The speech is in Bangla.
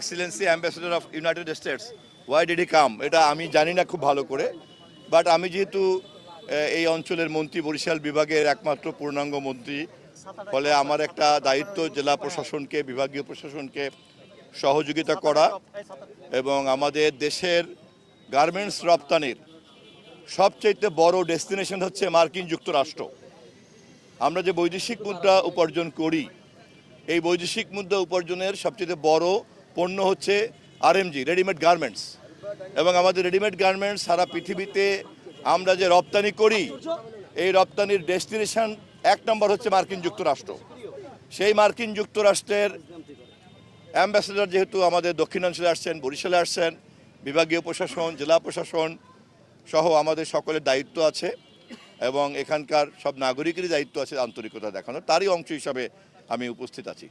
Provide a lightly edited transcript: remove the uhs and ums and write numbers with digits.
Excellency ambassador of United States why did he come এটা আমি জানি না খুব ভালো করে, বাট আমি যেহেতু এই অঞ্চলের মন্ত্রী, বরিশাল বিভাগের একমাত্র পূর্ণাঙ্গ মন্ত্রী, ফলে আমার একটা দায়িত্ব জেলা প্রশাসনকে, বিভাগীয় প্রশাসনকে সহযোগিতা করা এবং আমাদের দেশের গার্মেন্টস রপ্তানির সবচেয়ে বড় ডেস্টিনেশন হচ্ছে মার্কিন যুক্তরাষ্ট্র। আমরা যে বৈদেশিক মুদ্রা উপার্জন করি, এই বৈদেশিক মুদ্রা উপার্জনের সবচেয়ে বড় পণ্য হচ্ছে আরএমজি, রেডিমেড গার্মেন্টস। এবং আমাদের রেডিমেড গার্মেন্টস সারা পৃথিবীতে আমরা যে রপ্তানি করি, এই রপ্তানির ডেস্টিনেশন 1 নম্বর হচ্ছে মার্কিন যুক্তরাষ্ট্র। সেই মার্কিন যুক্তরাষ্ট্রের অ্যাম্বাসেডর যেহেতু আমাদের দক্ষিণাঞ্চলে আসছেন, বরিশালে আসছেন, বিভাগীয় প্রশাসন, জেলা প্রশাসন সহ আমাদের সকলের দায়িত্ব আছে এবং এখানকার সব নাগরিকেরই দায়িত্ব আছে আন্তরিকতা দেখানো, তারই অংশ হিসাবে আমি উপস্থিত আছি।